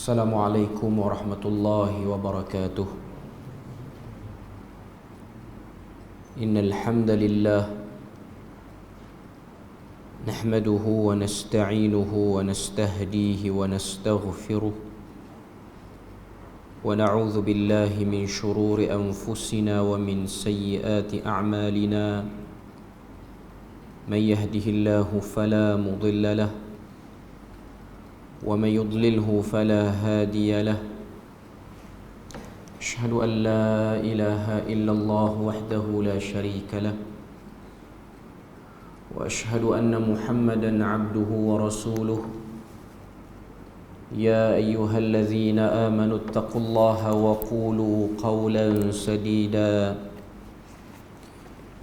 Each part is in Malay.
Assalamualaikum warahmatullahi wabarakatuh. Innal hamdalillah nahmaduhu wa nasta'inuhu wa nastahdihi wa nastaghfiruh wa na'udzu billahi min shururi anfusina wa min sayyiati a'malina. Man yahdihillahu fala mudilla lahu ومن يضلله فلا هادي له. أشهد أن لا إله إلا الله وحده لا شريك له وأشهد أن محمدا عبده ورسوله. يا أيها الذين آمنوا اتقوا الله وقولوا قولا سديدا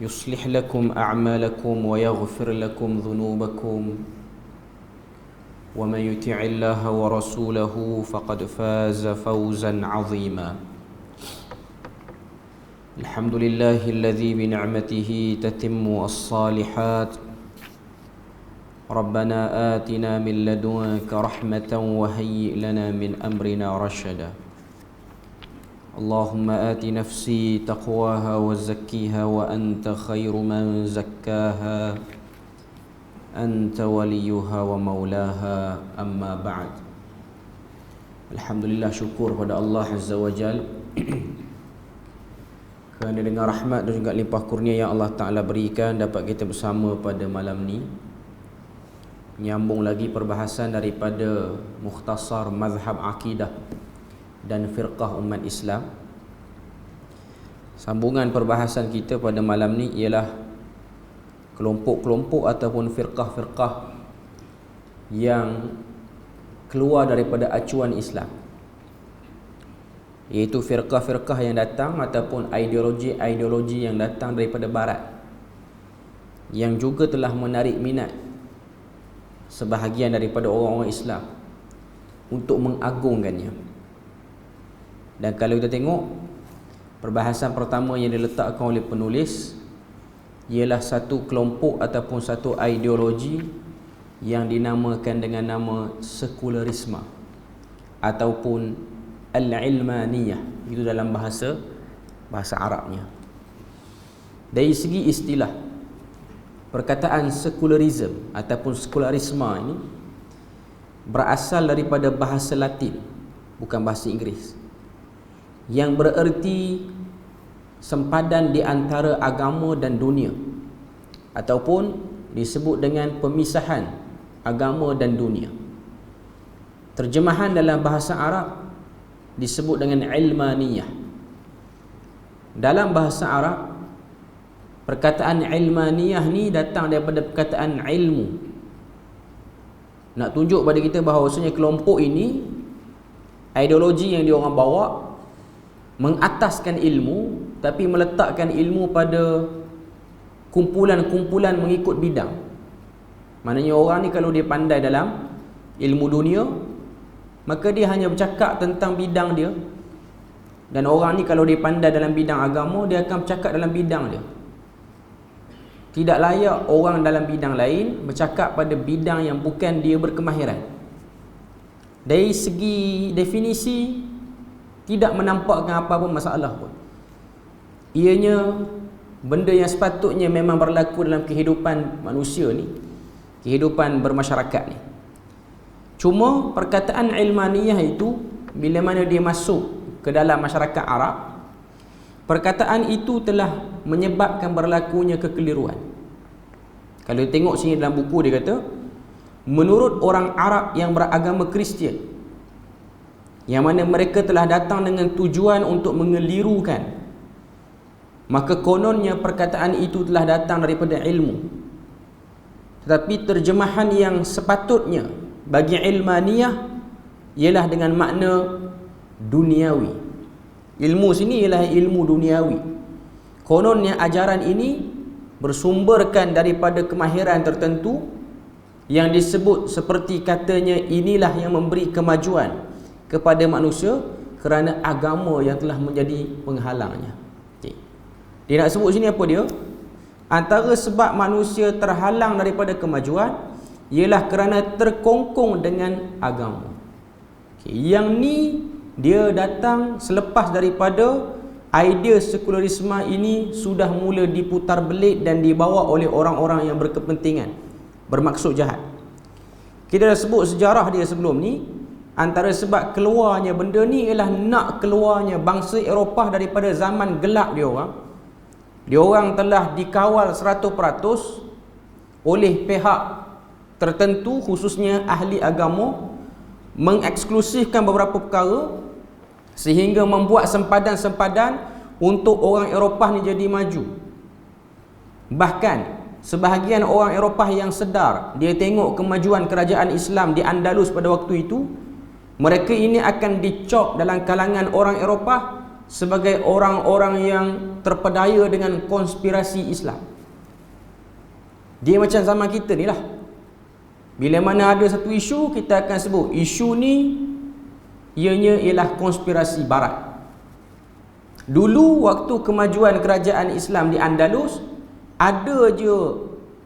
يصلح لكم أعمالكم ويغفر لكم ذنوبكم ومن يطع الله ورسوله فقد فاز فوزا عظيما. الحمد لله الذي بنعمته تتم الصالحات. ربنا آتنا من لدنك رحمة وهيئ لنا من أمرنا رشدا. اللهم آت نفسي تقواها وزكيها وأنت خير من زكاها Anta waliyuha wa maulaha, amma ba'd. Alhamdulillah, syukur pada Allah Azza wa Jal kerana dengan rahmat dan juga limpah kurnia yang Allah Ta'ala berikan, dapat kita bersama pada malam ni menyambung lagi perbahasan daripada mukhtasar mazhab akidah dan firqah umat Islam. Sambungan perbahasan kita pada malam ni ialah kelompok-kelompok ataupun firqah-firqah yang keluar daripada acuan Islam, iaitu firqah-firqah yang datang ataupun ideologi-ideologi yang datang daripada barat, yang juga telah menarik minat sebahagian daripada orang-orang Islam untuk mengagungkannya. Dan kalau kita tengok perbahasan pertama yang diletakkan oleh penulis ialah satu kelompok ataupun satu ideologi yang dinamakan dengan nama sekularisme ataupun al-ilmaniyah. Itu dalam bahasa Arabnya. Dari segi istilah, perkataan sekularisme ataupun sekularisme ini berasal daripada bahasa Latin, bukan bahasa Inggeris, yang bererti sempadan di antara agama dan dunia, ataupun disebut dengan pemisahan agama dan dunia. Terjemahan dalam bahasa Arab disebut dengan ilmaniyah. Dalam bahasa Arab, perkataan ilmaniyah ni datang daripada perkataan ilmu. Nak tunjuk pada kita bahawasanya kelompok ini, ideologi yang diorang bawa mengataskan ilmu, tapi meletakkan ilmu pada kumpulan-kumpulan mengikut bidang. Maknanya orang ni kalau dia pandai dalam ilmu dunia, maka dia hanya bercakap tentang bidang dia. Dan orang ni kalau dia pandai dalam bidang agama, dia akan bercakap dalam bidang dia. Tidak layak orang dalam bidang lain bercakap pada bidang yang bukan dia berkemahiran. Dari segi definisi, tidak menampakkan apa-apa masalah pun. Ianya benda yang sepatutnya memang berlaku dalam kehidupan manusia ni, kehidupan bermasyarakat ni. Cuma perkataan ilmaniyah itu bila mana dia masuk ke dalam masyarakat Arab, perkataan itu telah menyebabkan berlakunya kekeliruan. Kalau tengok sini dalam buku, dia kata menurut orang Arab yang beragama Kristian, yang mana mereka telah datang dengan tujuan untuk mengelirukan, maka kononnya perkataan itu telah datang daripada ilmu. Tetapi terjemahan yang sepatutnya bagi ilmaniyah ialah dengan makna duniawi. Ilmu sini ialah ilmu duniawi. Kononnya ajaran ini bersumberkan daripada kemahiran tertentu yang disebut seperti katanya inilah yang memberi kemajuan kepada manusia kerana agama yang telah menjadi penghalangnya. Dia nak sebut sini apa dia? Antara sebab manusia terhalang daripada kemajuan ialah kerana terkongkong dengan agama. Yang ni dia datang selepas daripada idea sekularisme ini sudah mula diputar belit dan dibawa oleh orang-orang yang berkepentingan, bermaksud jahat. Kita dah sebut sejarah dia sebelum ni. Antara sebab keluarnya benda ni ialah nak keluarnya bangsa Eropah daripada zaman gelap dia orang. Dia orang telah dikawal 100% oleh pihak tertentu, khususnya ahli agama, mengeksklusifkan beberapa perkara sehingga membuat sempadan-sempadan untuk orang Eropah ni jadi maju. Bahkan sebahagian orang Eropah yang sedar, dia tengok kemajuan kerajaan Islam di Andalus pada waktu itu, mereka ini akan dicop dalam kalangan orang Eropah sebagai orang-orang yang terpedaya dengan konspirasi Islam. Dia macam zaman kita ni lah. Bila mana ada satu isu, kita akan sebut isu ni ianya ialah konspirasi barat. Dulu waktu kemajuan kerajaan Islam di Andalus, ada je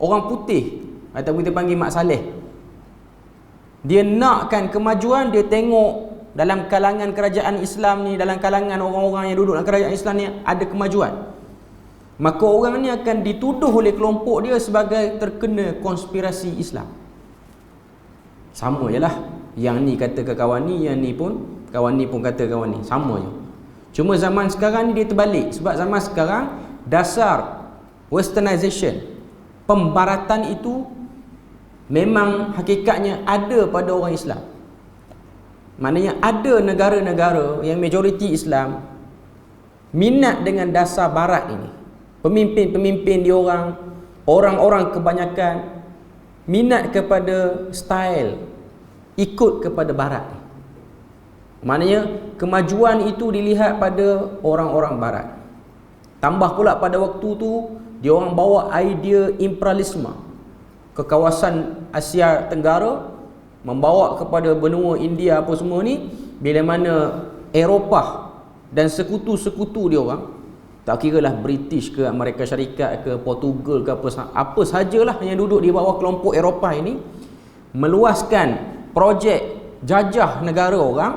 orang putih ataupun kita panggil Mak Saleh. Dia nakkan kemajuan, dia tengok dalam kalangan kerajaan Islam ni, dalam kalangan orang-orang yang duduk dalam kerajaan Islam ni ada kemajuan. Maka orang ni akan dituduh oleh kelompok dia sebagai terkena konspirasi Islam. Sama je lah. Yang ni kata ke kawan ni, yang ni pun kawan ni pun kata kawan ni. Sama je. Cuma zaman sekarang ni dia terbalik. Sebab zaman sekarang dasar westernization, pembaratan itu memang hakikatnya ada pada orang Islam. Maknanya ada negara-negara yang majoriti Islam minat dengan dasar barat ini. Pemimpin-pemimpin dia orang-orang kebanyakan minat kepada style, ikut kepada barat. Maknanya kemajuan itu dilihat pada orang-orang barat. Tambah pula pada waktu tu dia orang bawa idea imperialisme ke kawasan Asia Tenggara, membawa kepada benua India apa semua ni. Bila mana Eropah dan sekutu-sekutu dia orang, tak kira lah British ke Amerika Syarikat ke Portugal ke apa sajalah yang duduk di bawah kelompok Eropah ini, meluaskan projek jajah negara orang.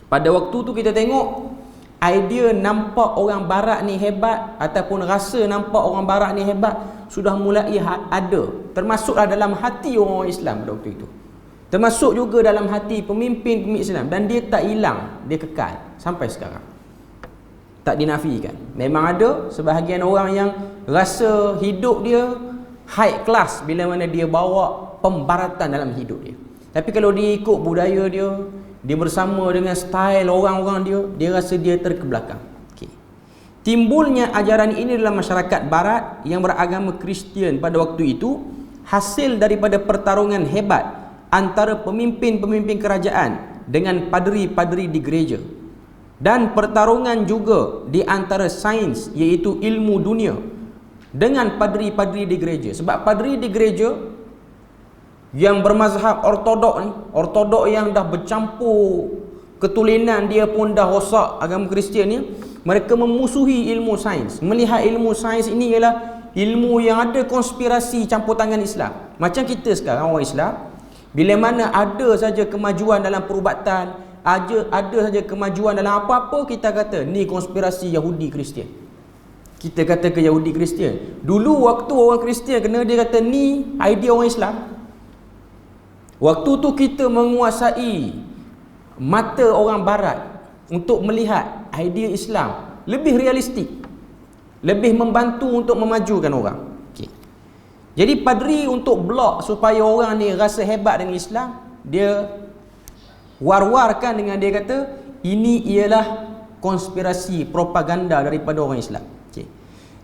Pada waktu tu kita tengok idea nampak orang barat ni hebat ataupun rasa nampak orang barat ni hebat sudah mulai ada, termasuklah dalam hati orang Islam pada waktu itu, termasuk juga dalam hati pemimpin-pemimpin Islam, dan dia tak hilang, dia kekal sampai sekarang, tak dinafikan. Memang ada sebahagian orang yang rasa hidup dia high class bila mana dia bawa pembaratan dalam hidup dia. Tapi kalau dia ikut budaya dia bersama dengan style orang-orang dia rasa dia terkebelakang. Okay. Timbulnya ajaran ini dalam masyarakat barat yang beragama Kristian pada waktu itu hasil daripada pertarungan hebat antara pemimpin-pemimpin kerajaan dengan padri-padri di gereja, dan pertarungan juga di antara sains iaitu ilmu dunia dengan padri-padri di gereja. Sebab padri di gereja yang bermazhab ortodok yang dah bercampur ketulinan, dia pun dah rosak agama Kristian ni, mereka memusuhi ilmu sains, melihat ilmu sains ini ialah ilmu yang ada konspirasi campur tangan Islam. Macam kita sekarang orang Islam, bila mana ada saja kemajuan dalam perubatan, ada saja kemajuan dalam apa-apa, kita kata ni konspirasi Yahudi Kristian. Kita kata ke Yahudi Kristian. Dulu waktu orang Kristian kena, dia kata ni idea orang Islam. Waktu tu kita menguasai mata orang barat untuk melihat idea Islam lebih realistik, lebih membantu untuk memajukan orang. Okay. Jadi padri untuk blok supaya orang ni rasa hebat dengan Islam, dia war-warkan dengan dia kata ini ialah konspirasi propaganda daripada orang Islam. Okay.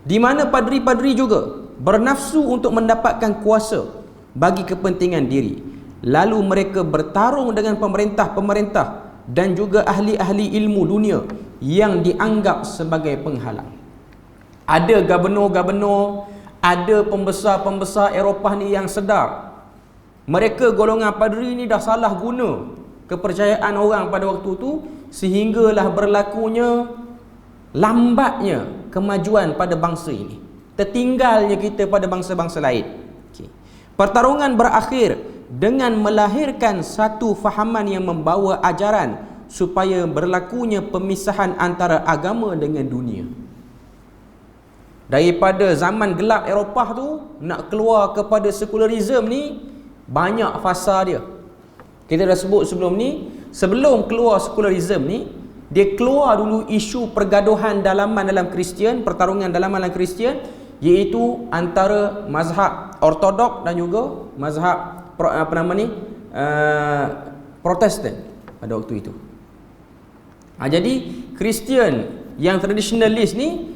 Di mana padri-padri juga bernafsu untuk mendapatkan kuasa bagi kepentingan diri. Lalu mereka bertarung dengan pemerintah-pemerintah dan juga ahli-ahli ilmu dunia yang dianggap sebagai penghalang. Ada gubernur-gubernur, ada pembesar-pembesar Eropah ni yang sedar mereka golongan padri ni dah salah guna kepercayaan orang pada waktu tu, sehinggalah berlakunya lambatnya kemajuan pada bangsa ini, tertinggalnya kita pada bangsa-bangsa lain. Okay. Pertarungan berakhir dengan melahirkan satu fahaman yang membawa ajaran supaya berlakunya pemisahan antara agama dengan dunia. Daripada zaman gelap Eropah tu nak keluar kepada sekularisme ni, banyak fasa dia. Kita dah sebut sebelum ni, sebelum keluar sekularisme ni, dia keluar dulu isu pergaduhan dalaman dalam Kristian, pertarungan dalaman dalam Kristian, iaitu antara mazhab Ortodok dan juga mazhab Protestan pada waktu itu. Jadi Kristian yang tradisionalis ni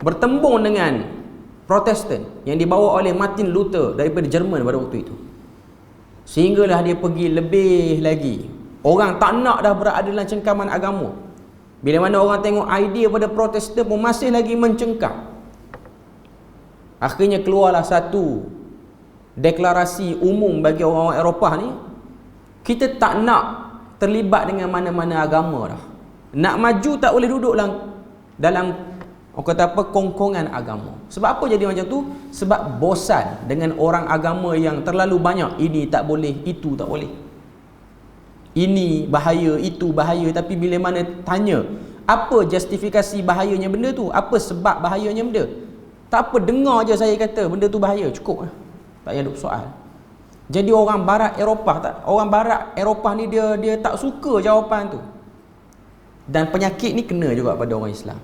bertembung dengan Protestan yang dibawa oleh Martin Luther daripada Jerman pada waktu itu. Sehinggalah dia pergi lebih lagi. Orang tak nak dah berada dalam cengkaman agama. Bila mana orang tengok idea pada Protestan pun masih lagi mencengkam, akhirnya keluarlah satu deklarasi umum bagi orang-orang Eropah ni, kita tak nak terlibat dengan mana-mana agama dah. Nak maju tak boleh duduk dalam orang kata apa, kongkongan agama. Sebab apa jadi macam tu? Sebab bosan dengan orang agama yang terlalu banyak. Ini tak boleh, itu tak boleh. Ini bahaya, itu bahaya. Tapi bila mana tanya, apa justifikasi bahayanya benda tu? Apa sebab bahayanya benda? Tak apa, dengar je saya kata benda tu bahaya, cukup lah. Tak payah duk soal. Jadi orang barat Eropah ni dia tak suka jawapan tu. Dan penyakit ni kena juga pada orang Islam.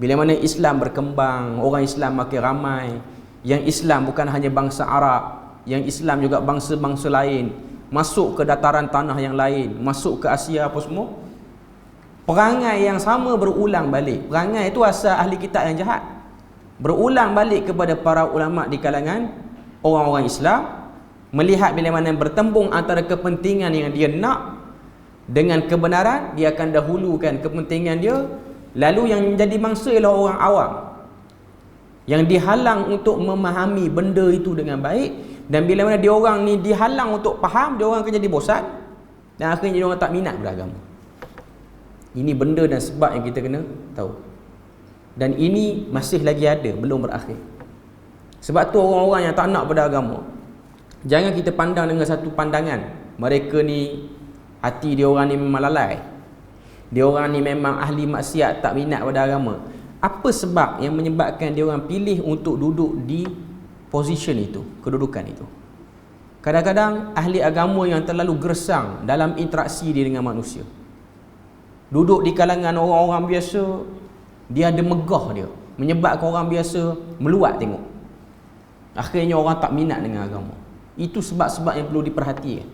Bila mana Islam berkembang, orang Islam makin ramai, yang Islam bukan hanya bangsa Arab, yang Islam juga bangsa-bangsa lain, masuk ke dataran tanah yang lain, masuk ke Asia apa semua, perangai yang sama berulang balik. Perangai itu asal ahli kitab yang jahat, berulang balik kepada para ulama di kalangan orang-orang Islam, melihat bila mana bertembung antara kepentingan yang dia nak dengan kebenaran, dia akan dahulukan kepentingan dia. Lalu yang menjadi mangsa ialah orang awam yang dihalang untuk memahami benda itu dengan baik. Dan bila mana dia orang ni dihalang untuk faham, dia orang akan jadi bosan dan akhirnya dia orang tak minat beragama. Ini benda dan sebab yang kita kena tahu. Dan ini masih lagi ada, belum berakhir. Sebab tu orang-orang yang tak nak beragama, jangan kita pandang dengan satu pandangan, mereka ni hati dia orang ni memang lalai, dia orang ni memang ahli maksiat, tak minat pada agama. Apa sebab yang menyebabkan dia orang pilih untuk duduk di position itu, kedudukan itu? Kadang-kadang ahli agama yang terlalu gersang dalam interaksi dia dengan manusia, duduk di kalangan orang-orang biasa, dia ada megah dia, menyebabkan orang biasa meluat tengok. Akhirnya orang tak minat dengan agama. Itu sebab-sebab yang perlu diperhatikan.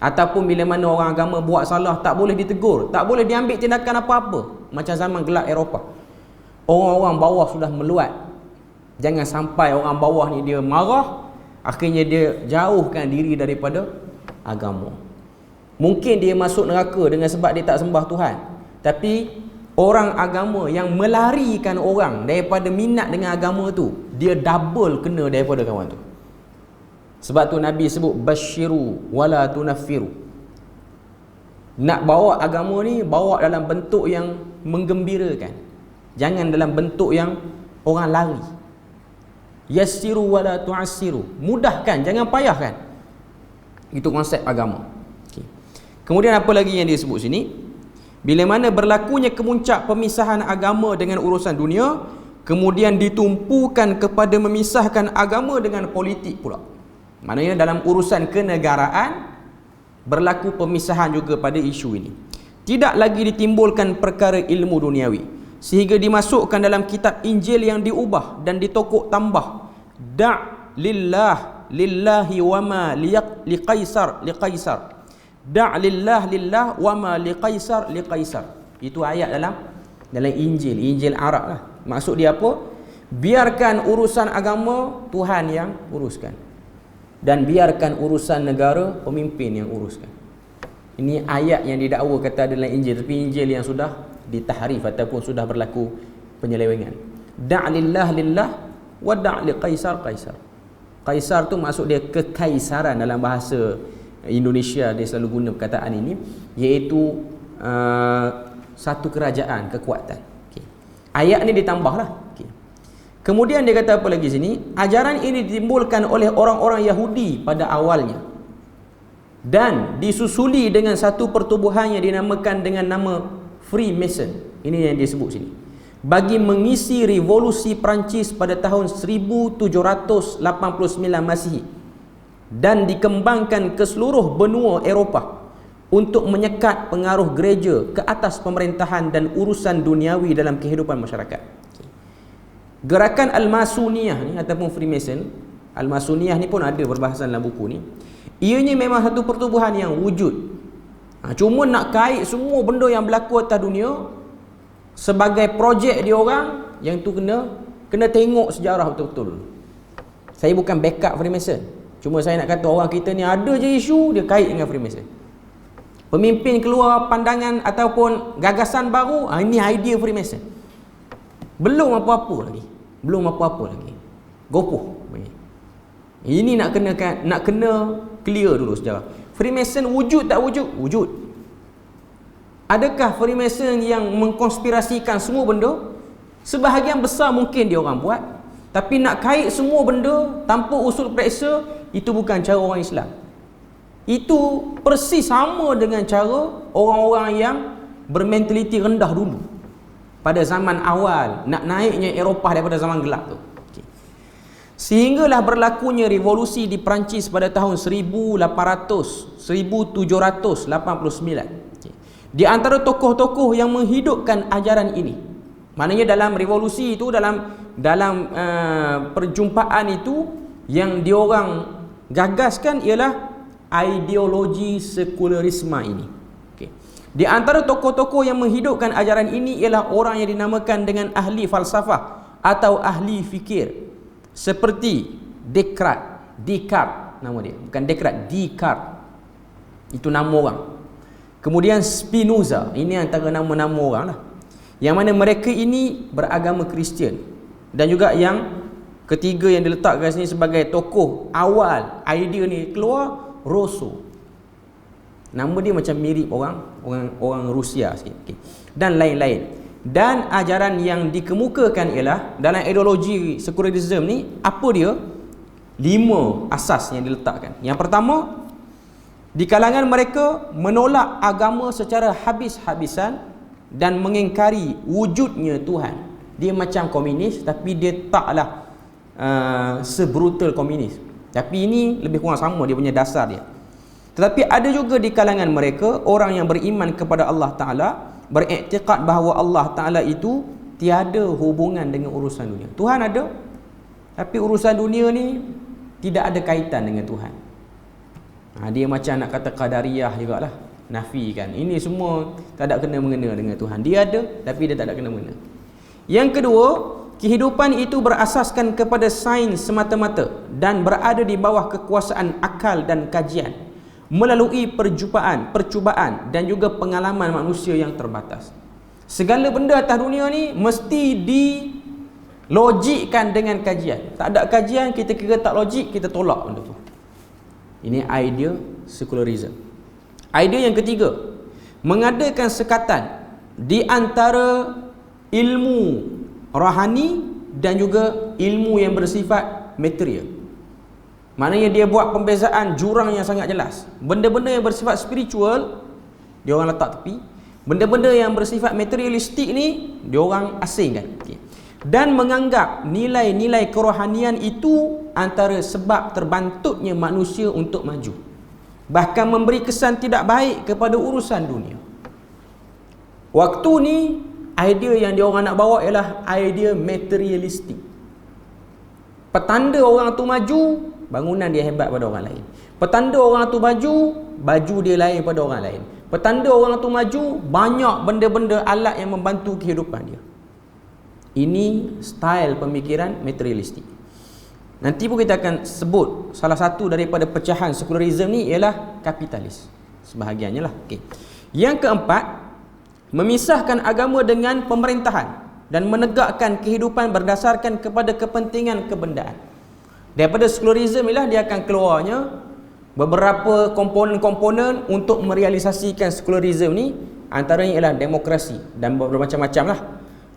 Ataupun bila mana orang agama buat salah, tak boleh ditegur, tak boleh diambil tindakan apa-apa. Macam zaman gelap Eropah, orang-orang bawah sudah meluat. Jangan sampai orang bawah ni dia marah, akhirnya dia jauhkan diri daripada agama. Mungkin dia masuk neraka dengan sebab dia tak sembah Tuhan, tapi orang agama yang melarikan orang daripada minat dengan agama tu, dia double kena daripada kawan tu. Sebab tu Nabi sebut basyiru wala tunaffiru. Nak bawa agama ni, bawa dalam bentuk yang menggembirakan, jangan dalam bentuk yang orang lari. Yassiru wala tu'assiru, mudahkan, jangan payahkan. Itu konsep agama. Okay. Kemudian apa lagi yang dia sebut sini? Bila mana berlakunya kemuncak pemisahan agama dengan urusan dunia, kemudian ditumpukan kepada memisahkan agama dengan politik pula. Maknanya dalam urusan kenegaraan berlaku pemisahan juga pada isu ini. Tidak lagi ditimbulkan perkara ilmu duniawi sehingga dimasukkan dalam kitab Injil yang diubah dan ditokok tambah. Da' lillah lillahi wa ma liqaisar liqaisar. Da' lillah lillah wa ma liqaisar liqaisar. Itu ayat dalam Injil Arab lah. Maksud dia apa? Biarkan urusan agama Tuhan yang uruskan, dan biarkan urusan negara pemimpin yang uruskan. Ini ayat yang didakwa kata dalam Injil, tapi Injil yang sudah ditahrif ataupun sudah berlaku penyelewengan. Da' lillah lillah wa da' li qaisar qaisar. Qaisar tu maksud dia kekaisaran. Dalam bahasa Indonesia dia selalu guna perkataan ini, iaitu satu kerajaan, kekuatan. Okay. Ayat ni ditambahlah. Okay. Kemudian dia kata apa lagi sini? Ajaran ini ditimbulkan oleh orang-orang Yahudi pada awalnya. dan disusuli dengan satu pertubuhan yang dinamakan dengan nama Freemason. Ini yang disebut sini. Bagi mengisi revolusi Perancis pada tahun 1789 Masihi dan dikembangkan ke seluruh benua Eropah untuk menyekat pengaruh gereja ke atas pemerintahan dan urusan duniawi dalam kehidupan masyarakat. Gerakan Al-Masuniyah ni ataupun Freemason, Al-Masuniyah ni pun ada perbahasan dalam buku ni. Ianya memang satu pertubuhan yang wujud. Cuma nak kait semua benda yang berlaku atas dunia sebagai projek dia orang, yang tu kena tengok sejarah betul-betul. Saya bukan backup Freemason. Cuma saya nak kata orang kita ni ada je isu, dia kait dengan Freemason. Pemimpin keluar pandangan ataupun gagasan baru, ini idea Freemason. Belum apa-apa lagi. Gopoh. Ini nak kena clear dulu sejarah. Freemason wujud tak wujud? Wujud. Adakah Freemason yang mengkonspirasikan semua benda? Sebahagian besar mungkin dia orang buat. Tapi nak kait semua benda tanpa usul periksa, itu bukan cara orang Islam. Itu persis sama dengan cara orang-orang yang bermentaliti rendah dulu pada zaman awal nak naiknya Eropah daripada zaman gelap tu. Sehinggalah berlakunya revolusi di Perancis pada tahun 1789. Di antara tokoh-tokoh yang menghidupkan ajaran ini, maknanya dalam revolusi itu, dalam perjumpaan itu, yang diorang gagaskan ialah ideologi sekularisme ini. Di antara tokoh-tokoh yang menghidupkan ajaran ini ialah orang yang dinamakan dengan ahli falsafah atau ahli fikir, seperti Descartes nama dia, bukan Descartes, Descartes, itu nama orang. Kemudian Spinoza, ini antara nama-nama orang lah, yang mana mereka ini beragama Kristian. Dan juga yang ketiga yang diletakkan sini sebagai tokoh awal idea ni keluar, Rousseau. Nama dia macam mirip orang Rusia sikit. Dan lain-lain. Dan ajaran yang dikemukakan ialah dalam ideologi sekularisme ni, apa dia? 5 asas yang diletakkan. Yang pertama, di kalangan mereka menolak agama secara habis-habisan dan mengingkari wujudnya Tuhan. Dia macam komunis, tapi dia taklah sebrutal komunis. Tapi ini lebih kurang sama dia punya dasar dia. Tetapi ada juga di kalangan mereka orang yang beriman kepada Allah Ta'ala, beriktikad bahawa Allah Ta'ala itu tiada hubungan dengan urusan dunia. Tuhan ada, tapi urusan dunia ni tidak ada kaitan dengan Tuhan. Dia macam nak kata Qadariyah jugalah, nafikan. Ini semua tak ada kena-mengena dengan Tuhan. Dia ada, tapi dia tak ada kena-mengena. Yang kedua, kehidupan itu berasaskan kepada sains semata-mata dan berada di bawah kekuasaan akal dan kajian melalui percubaan dan juga pengalaman manusia yang terbatas. Segala benda atas dunia ni mesti dilogikkan dengan kajian. Tak ada kajian, kita kira tak logik, kita tolak benda tu. Ini idea secularism. Idea yang ketiga, mengadakan sekatan di antara ilmu rohani dan juga ilmu yang bersifat material. Maknanya dia buat pembezaan jurang yang sangat jelas. Benda-benda yang bersifat spiritual dia orang letak tepi. Benda-benda yang bersifat materialistik ni dia orang asingkan. Dan menganggap nilai-nilai kerohanian itu antara sebab terbantuknya manusia untuk maju. Bahkan memberi kesan tidak baik kepada urusan dunia. Waktu ni idea yang dia orang nak bawa ialah idea materialistik. Petanda orang tu maju, bangunan dia hebat pada orang lain. Petanda orang tu maju, baju dia lain pada orang lain. Petanda orang tu maju, banyak benda-benda alat yang membantu kehidupan dia. Ini style pemikiran materialistik. Nanti pun kita akan sebut salah satu daripada pecahan sekularisme ni ialah kapitalis. Sebahagiannya lah. Yang keempat, memisahkan agama dengan pemerintahan dan menegakkan kehidupan berdasarkan kepada kepentingan kebendaan. Daripada sekularisme ialah dia akan keluarnya beberapa komponen-komponen untuk merealisasikan sekularisme ni. Antaranya ialah demokrasi dan bermacam-macam lah,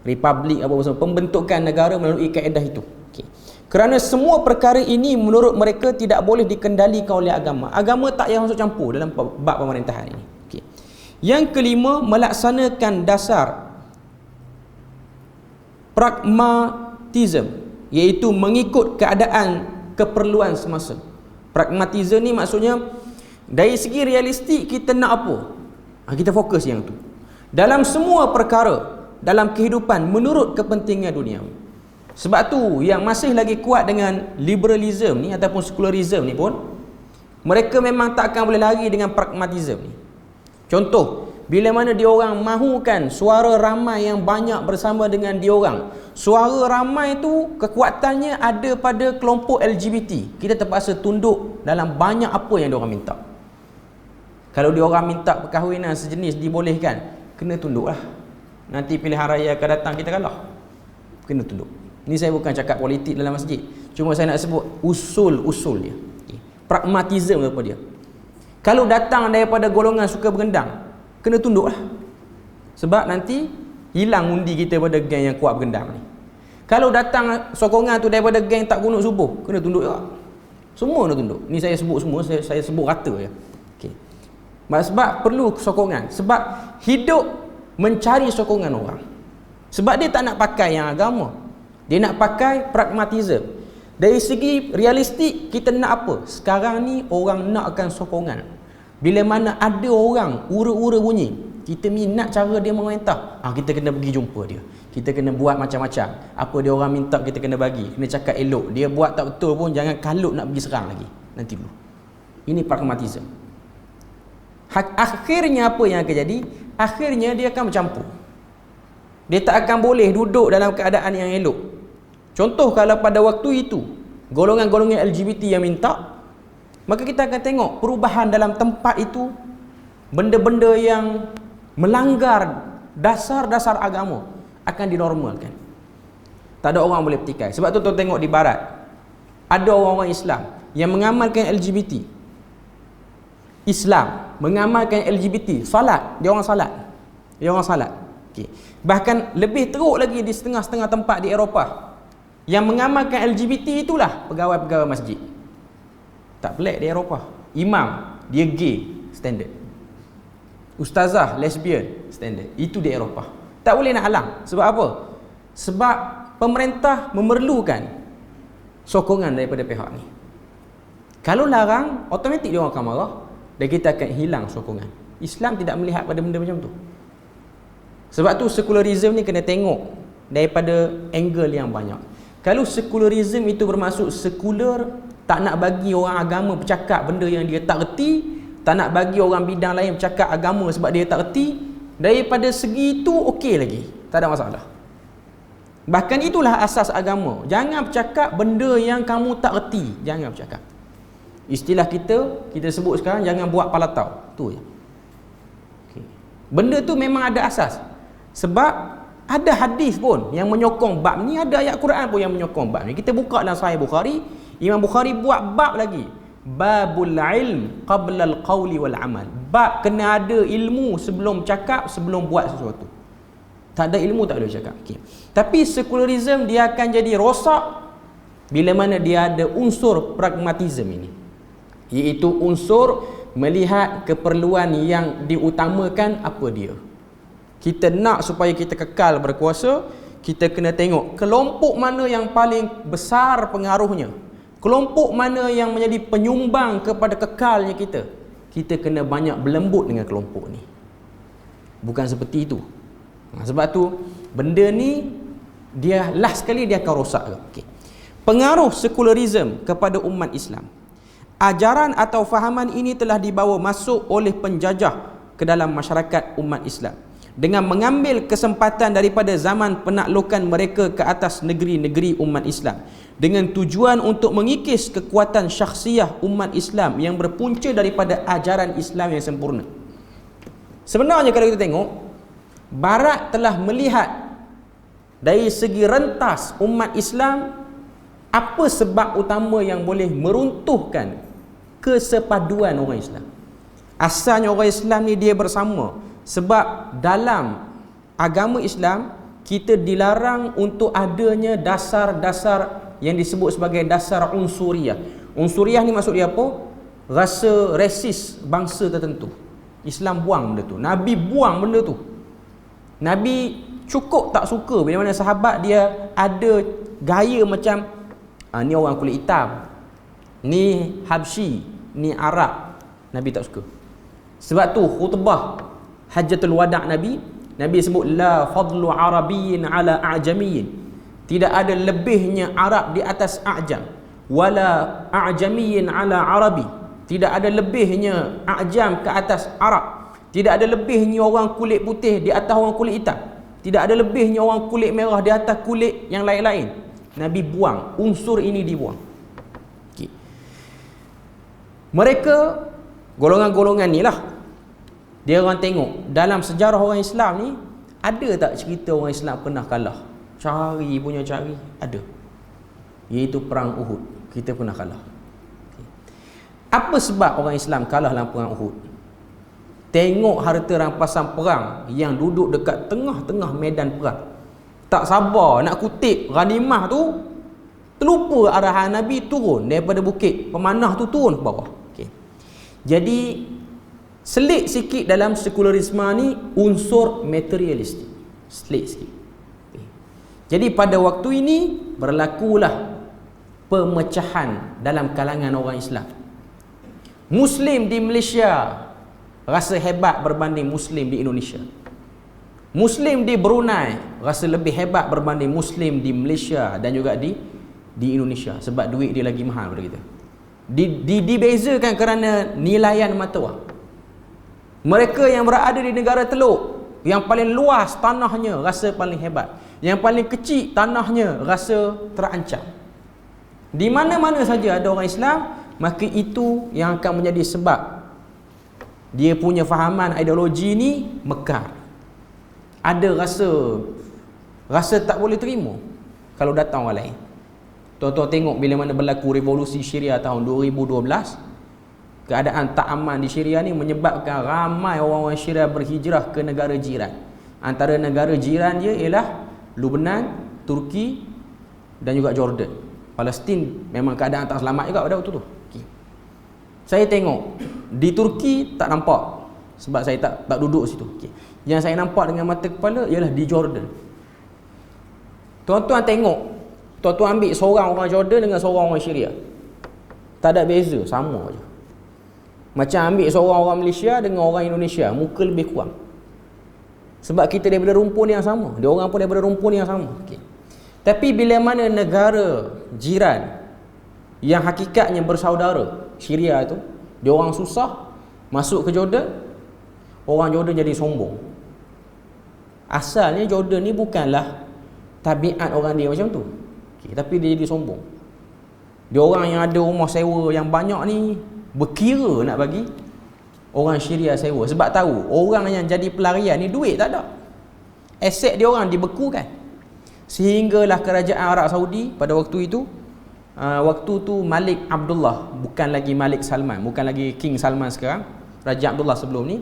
republik apa semua, pembentukan negara melalui kaedah itu. Okay. Kerana semua perkara ini menurut mereka tidak boleh dikendalikan oleh agama. Agama tak payah masuk campur dalam bab pemerintahan ini. Okay. Yang kelima, melaksanakan dasar pragmatism, iaitu mengikut keadaan keperluan semasa. Pragmatism ni maksudnya dari segi realistik kita nak apa, kita fokus yang tu dalam semua perkara dalam kehidupan menurut kepentingan dunia. Sebab tu yang masih lagi kuat dengan liberalism ni ataupun secularism ni pun, mereka memang tak akan boleh lari dengan pragmatism ni. Contoh, bila mana diorang mahukan suara ramai yang banyak bersama dengan diorang, suara ramai tu kekuatannya ada pada kelompok LGBT, kita terpaksa tunduk dalam banyak apa yang diorang minta. Kalau diorang minta perkahwinan sejenis dibolehkan, kena tunduk lah. Nanti pilihan raya akan datang kita kalah, kena tunduk. Ni saya bukan cakap politik dalam masjid, cuma saya nak sebut usul-usul dia. Okay. Pragmatism apa dia. Kalau datang daripada golongan suka bergendang, kena tunduk lah. Sebab nanti hilang undi kita pada geng yang kuat bergendang ni. Kalau datang sokongan tu daripada geng tak kunut subuh, kena tunduk juga. Semua kena tunduk. Ni saya sebut semua, saya sebut rata je. Okay. Sebab perlu sokongan. Sebab hidup mencari sokongan orang. Sebab dia tak nak pakai yang agama, dia nak pakai pragmatism. Dari segi realistik, kita nak apa? Sekarang ni orang nakkan sokongan. Bila mana ada orang ura-ura bunyi, kita minat cara dia memerintah, kita kena pergi jumpa dia, kita kena buat macam-macam. Apa dia orang minta kita kena bagi, kena cakap elok. Dia buat tak betul pun jangan kalut nak pergi serang lagi, nanti dulu. Ini pragmatism. Akhirnya apa yang akan jadi? Akhirnya dia akan bercampur. Dia tak akan boleh duduk dalam keadaan yang elok. Contoh, kalau pada waktu itu golongan-golongan LGBT yang minta, maka kita akan tengok perubahan dalam tempat itu, benda-benda yang melanggar dasar-dasar agama akan dinormalkan. Tak ada orang boleh petikai. Sebab tu tuan tengok di barat, ada orang-orang Islam yang mengamalkan LGBT. Islam mengamalkan LGBT, salat, dia orang salat. Dia orang salat. Okay. Bahkan lebih teruk lagi di setengah-setengah tempat di Eropah, yang mengamalkan LGBT itulah pegawai-pegawai masjid. Tak pelik di Eropah. Imam, dia gay, standard. Ustazah, lesbian, standard. Itu di Eropah. Tak boleh nak halang. Sebab apa? Sebab pemerintah memerlukan sokongan daripada pihak ni. Kalau larang, automatik dia orang akan marah dan kita akan hilang sokongan. Islam tidak melihat pada benda macam tu. Sebab tu secularism ni kena tengok daripada angle yang banyak. Kalau secularism itu bermaksud sekular, tak nak bagi orang agama bercakap benda yang dia tak reti, tak nak bagi orang bidang lain bercakap agama sebab dia tak reti, daripada segi itu okey lagi, tak ada masalah. Bahkan itulah asas agama. Jangan bercakap benda yang kamu tak reti, jangan bercakap. Istilah kita sebut sekarang, jangan buat palatau. Tu je. Okay. Benda tu memang ada asas. Sebab ada hadis pun yang menyokong bab ni, ada ayat Quran pun yang menyokong bab ni. Kita buka dalam Sahih Bukhari, Imam Bukhari buat bab lagi. Babul ilm qabla al-qawli wal amal. Bab kena ada ilmu sebelum cakap, sebelum buat sesuatu. Tak ada ilmu tak boleh cakap. Okay. Tapi secularism dia akan jadi rosak bila mana dia ada unsur pragmatism ini, iaitu unsur melihat keperluan yang diutamakan apa dia. Kita nak supaya kita kekal berkuasa, kita kena tengok kelompok mana yang paling besar pengaruhnya, kelompok mana yang menjadi penyumbang kepada kekalnya kita. Kita kena banyak berlembut dengan kelompok ni, bukan seperti itu. Sebab tu benda ni dia last sekali dia akan rosak. Okay. Pengaruh secularism kepada umat Islam. Ajaran atau fahaman ini telah dibawa masuk oleh penjajah ke dalam masyarakat umat Islam dengan mengambil kesempatan daripada zaman penaklukan mereka ke atas negeri-negeri umat Islam dengan tujuan untuk mengikis kekuatan syakhsiah umat Islam yang berpunca daripada ajaran Islam yang sempurna. Sebenarnya kalau kita tengok, Barat telah melihat dari segi rentas umat Islam apa sebab utama yang boleh meruntuhkan kesepaduan orang Islam. Asalnya orang Islam ni dia bersama. Sebab dalam agama Islam kita dilarang untuk adanya dasar-dasar yang disebut sebagai dasar unsuriyah. Unsuriyah ni maksud dia apa? Rasa resis bangsa tertentu. Islam buang benda tu. Nabi buang benda tu. Nabi cukup tak suka bila mana sahabat dia ada gaya macam ni orang kulit hitam, ni Habsyi, ni Arab. Nabi tak suka. Sebab tu khutbah Hajjatul Wada' Nabi sebut la fadlu arabiyyin ala a'jamiyyin. Tidak ada lebihnya Arab di atas A'jam, wala a'jamiyyin ala arabi. Tidak ada lebihnya A'jam ke atas Arab. Tidak ada lebihnya orang kulit putih di atas orang kulit hitam. Tidak ada lebihnya orang kulit merah di atas kulit yang lain-lain. Nabi buang, unsur ini dibuang. Okay. Mereka golongan-golongan ni lah, dia orang tengok dalam sejarah orang Islam ni, ada tak cerita orang Islam pernah kalah? Cari punya cari, ada. Iaitu perang Uhud, kita pernah kalah. Okay. Apa sebab orang Islam kalah dalam perang Uhud? Tengok harta rampasan perang yang duduk dekat tengah-tengah medan perang. Tak sabar nak kutip ghanimah tu, terlupa arahan Nabi turun daripada bukit pemanah tu, turun ke bawah. Okay. Jadi selit sikit dalam sekularisme ni unsur materialistik. Selit sikit. Okay. Jadi pada waktu ini berlakulah pemecahan dalam kalangan orang Islam. Muslim di Malaysia rasa hebat berbanding Muslim di Indonesia. Muslim di Brunei rasa lebih hebat berbanding Muslim di Malaysia dan juga di Indonesia, sebab duit dia lagi mahal daripada kita. Dibezakan kerana nilaian mata wang. Mereka yang berada di negara Teluk, yang paling luas tanahnya rasa paling hebat, yang paling kecil tanahnya rasa terancam. Di mana-mana saja ada orang Islam, maka itu yang akan menjadi sebab dia punya fahaman ideologi ni mekar. Ada rasa tak boleh terima kalau datang orang lain. Tuan-tuan tengok bila mana berlaku revolusi Syria tahun 2012, keadaan tak aman di Syria ni menyebabkan ramai orang-orang Syria berhijrah ke negara jiran. Antara negara jiran dia ialah Lebanon, Turki dan juga Jordan. Palestin memang keadaan tak selamat juga pada waktu tu. Okay. Saya tengok di Turki tak nampak sebab saya tak duduk situ. Okay. Yang saya nampak dengan mata kepala ialah di Jordan. Tuan-tuan tengok, tuan-tuan ambil seorang orang Jordan dengan seorang orang Syria, tak ada beza, sama je. Macam ambil seorang orang Malaysia dengan orang Indonesia, muka lebih kurang. Sebab kita daripada rumpun yang sama, dia orang pun daripada rumpun yang sama. Okay. Tapi bila mana negara jiran yang hakikatnya bersaudara, Syria itu, dia orang susah masuk ke Jordan, orang Jordan jadi sombong. Asalnya Jordan ni bukanlah tabiat orang dia macam tu. Okay, tapi dia jadi sombong. Dia orang yang ada rumah sewa yang banyak ni berkira nak bagi orang Syria sewa, sebab tahu orang yang jadi pelarian ni duit tak ada. Aset dia orang dibekukan. Sehinggalah kerajaan Arab Saudi pada waktu itu, waktu tu Malik Abdullah, bukan lagi Malik Salman, bukan lagi King Salman sekarang, Raja Abdullah sebelum ni,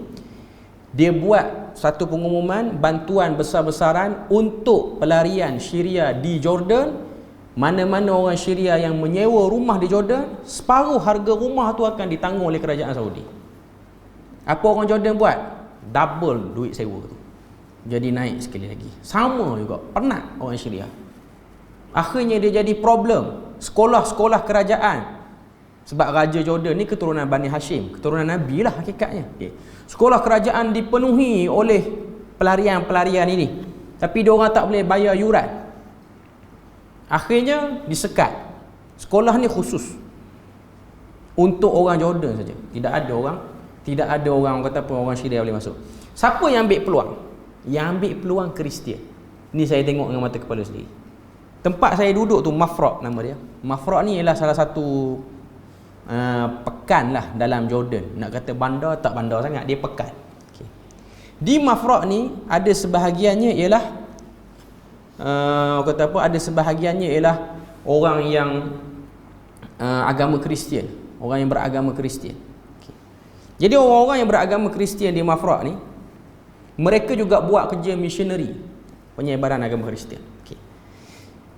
dia buat satu pengumuman bantuan besar-besaran untuk pelarian Syria di Jordan. Mana-mana orang Syria yang menyewa rumah di Jordan, separuh harga rumah tu akan ditanggung oleh kerajaan Saudi. Apa orang Jordan buat? Double duit sewa tu. Jadi naik sekali lagi. Sama juga, penat orang Syria. Akhirnya dia jadi problem sekolah-sekolah kerajaan. Sebab Raja Jordan ni keturunan Bani Hashim, keturunan Nabi lah hakikatnya. Okay. Sekolah kerajaan dipenuhi oleh pelarian-pelarian ini, tapi diorang tak boleh bayar yuran. Akhirnya disekat. Sekolah ni khusus untuk orang Jordan saja. Tidak ada orang kata apa orang Syria boleh masuk. Siapa yang ambil peluang? Yang ambil peluang Kristian. Ni saya tengok dengan mata kepala sendiri. Tempat saya duduk tu Mafraq nama dia. Mafraq ni ialah salah satu pekan lah dalam Jordan. Nak kata bandar tak bandar sangat, dia pekan. Okay. Di Mafraq ni ada sebahagiannya ialah kata apa, ada sebahagiannya ialah orang yang agama Kristian, orang yang beragama Kristian. Okay. Jadi orang-orang yang beragama Kristian di Mafraq ni, mereka juga buat kerja missionary, penyebaran agama Kristian. Okay.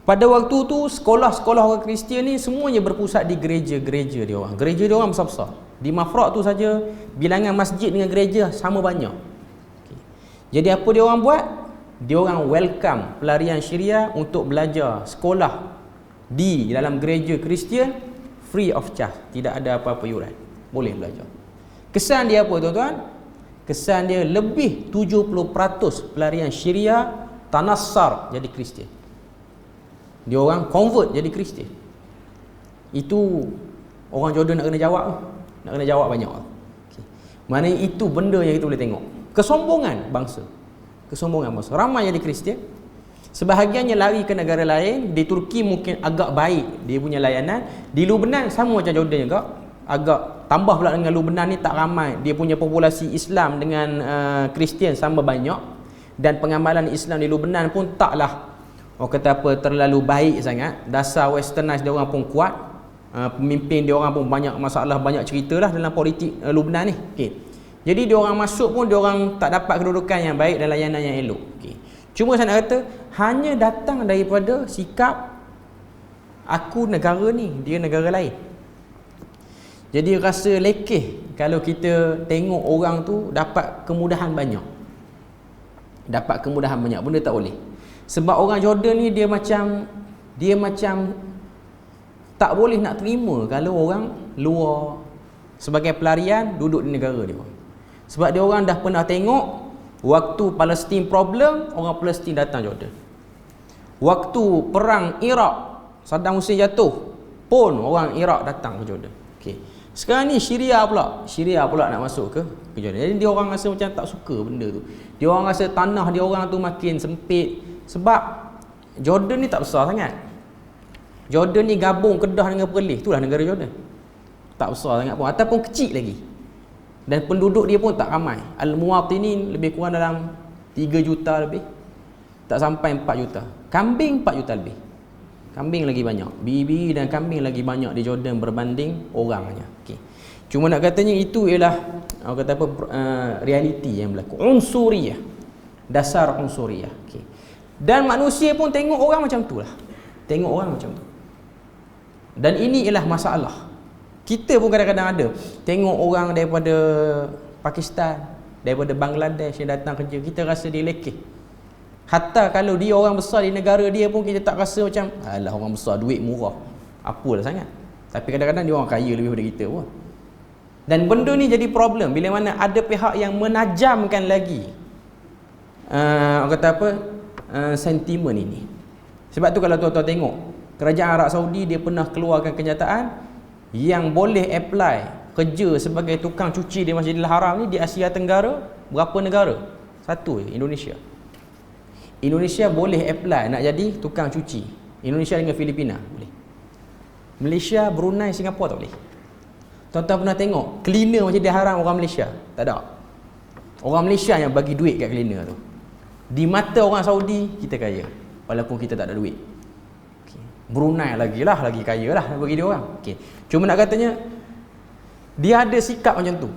Pada waktu tu sekolah-sekolah orang Kristian ni semuanya berpusat di gereja-gereja dia orang. Gereja dia orang besar-besar. Di Mafraq tu saja bilangan masjid dengan gereja sama banyak. Okay. Jadi apa dia orang buat? Dia orang welcome pelarian Syria untuk belajar sekolah di dalam gereja Kristian free of charge, tidak ada apa-apa yuran. Boleh belajar. Kesan dia apa tuan-tuan? Kesan dia lebih 70% pelarian Syria tanassar jadi Kristian. Dia orang convert jadi Kristian. Itu orang Jordan nak kena jawab. Nak kena jawab banyak. Okay. Maknanya itu benda yang kita boleh tengok. Kesombongan bangsa. Kesombongan bangsa. Ramai jadi Kristian. Sebahagiannya lari ke negara lain. Di Turki mungkin agak baik dia punya layanan. Di Lubnan sama macam Jordan juga. Agak tambah pula dengan Lubnan ni tak ramai. Dia punya populasi Islam dengan Kristian sama banyak. Dan pengamalan Islam di Lubnan pun taklah orang kata apa terlalu baik sangat. Dasar westernize dia orang pun kuat. Pemimpin dia orang pun banyak masalah, banyak cerita lah dalam politik Lubnan ni. Okay. Jadi dia orang masuk pun dia orang tak dapat kedudukan yang baik dan layanan yang elok. Okay. Cuma saya nak kata hanya datang daripada sikap aku negara ni, dia negara lain. Jadi rasa lekeh kalau kita tengok orang tu dapat kemudahan banyak. Dapat kemudahan banyak, benda tak boleh. Sebab orang Jordan ni dia macam tak boleh nak terima kalau orang luar sebagai pelarian duduk di negara dia. Sebab dia orang dah pernah tengok waktu Palestin problem, orang Palestin datang Jordan. Waktu perang Iraq, Saddam Hussein jatuh, pun orang Iraq datang ke Jordan. Okey. Sekarang ni Syria pula nak masuk ke Jordan. Jadi dia orang rasa macam tak suka benda tu. Dia orang rasa tanah dia orang tu makin sempit. Sebab Jordan ni tak besar sangat. Jordan ni gabung Kedah dengan Perlis. Itulah negara Jordan. Tak besar sangat pun. Ataupun kecil lagi. Dan penduduk dia pun tak ramai. Al-Muwatinin lebih kurang dalam 3 juta lebih. Tak sampai 4 juta. Kambing 4 juta lebih. Kambing lagi banyak. Bibi dan kambing lagi banyak di Jordan berbanding orangnya. Okay. Cuma nak katanya itu ialah orang kata apa realiti yang berlaku. Unsuriyah. Dasar unsuriyah. Okay. Dan manusia pun tengok orang macam tu lah. Tengok orang macam tu. Dan ini ialah masalah. Kita pun kadang-kadang ada tengok orang daripada Pakistan, daripada Bangladesh yang datang kerja, kita rasa dia lekeh. Hatta kalau dia orang besar di negara dia pun kita tak rasa macam alah orang besar duit murah. Apalah sangat. Tapi kadang-kadang dia orang kaya lebih daripada kita pun. Dan benda ni jadi problem bila mana ada pihak yang menajamkan lagi orang kata apa sentimen ini. Sebab tu kalau tuan-tuan tengok kerajaan Arab Saudi dia pernah keluarkan kenyataan yang boleh apply kerja sebagai tukang cuci di Masjidil Haram ni di Asia Tenggara berapa negara? Satu je, Indonesia. Indonesia boleh apply nak jadi tukang cuci. Indonesia dengan Filipina boleh. Malaysia, Brunei, Singapura tak boleh. Tuan-tuan pernah tengok cleaner Masjidil Haram orang Malaysia? Tak ada. Orang Malaysia yang bagi duit kat cleaner tu. Di mata orang Saudi kita kaya walaupun kita tak ada duit. Okay. Brunei lagi kaya lah bagi dia orang. Okay. Cuma nak katanya dia ada sikap macam tu.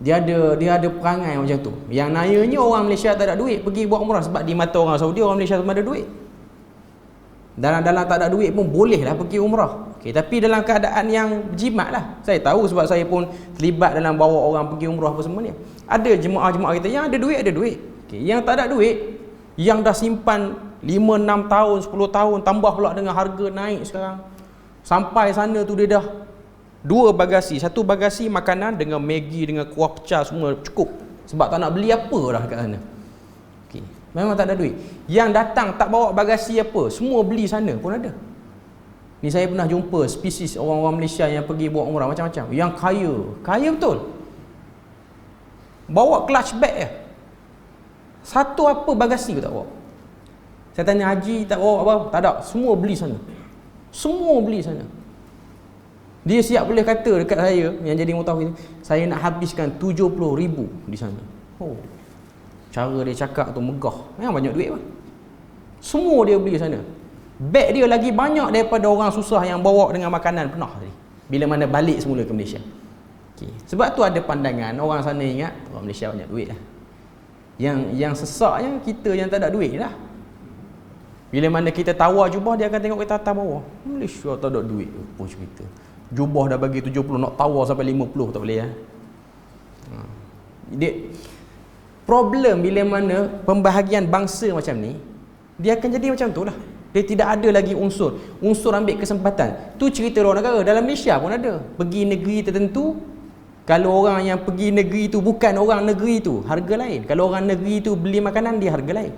Dia ada perangai macam tu. Yang nayanya orang Malaysia tak ada duit pergi buat umrah sebab di mata orang Saudi orang Malaysia semua ada duit. Dalam tak ada duit pun bolehlah pergi umrah. Okay. Tapi dalam keadaan yang jimat lah. Saya tahu sebab saya pun terlibat dalam bawa orang pergi umrah apa semua ni. Ada jemaah-jemaah kita yang ada duit. Okay. Yang tak ada duit, yang dah simpan 5, 6 tahun, 10 tahun, tambah pula dengan harga naik sekarang. Sampai sana tu dia dah 2 bagasi. 1 bagasi makanan dengan Maggi, dengan kuah pecah semua cukup. Sebab tak nak beli apa dah kat sana. Okay. Memang tak ada duit. Yang datang tak bawa bagasi apa, semua beli sana pun ada. Ni saya pernah jumpa spesies orang-orang Malaysia yang pergi buat umrah macam-macam. Yang kaya betul. Bawa clutch bag je. Satu apa bagasi pun tak bawa. Saya tanya haji tak bawa apa? Tak ada. Semua beli sana. Dia siap boleh kata dekat saya yang jadi mutawif, saya nak habiskan 70,000 di sana. Oh. Cara dia cakap tu megah. Memang banyak duit pun. Semua dia beli sana. Beg dia lagi banyak daripada orang susah yang bawa dengan makanan penuh tadi. Bila mana balik semula ke Malaysia. Okay. Sebab tu ada pandangan orang sana ingat orang Malaysia banyak duit lah. Yang sesaknya kita yang tak ada duit lah. Bila mana kita tawar jubah, dia akan tengok kita atas bawah. Malaysia tak ada duit pun cerita. Jubah dah bagi 70, nak tawar sampai 50 tak boleh ya. Dia problem bila mana pembahagian bangsa macam ni, dia akan jadi macam tu lah. Dia tidak ada lagi unsur ambil kesempatan. Tu cerita luar negara. Dalam Malaysia pun ada. Pergi negeri tertentu, kalau orang yang pergi negeri tu bukan orang negeri tu, harga lain. Kalau orang negeri tu beli makanan, dia harga lain.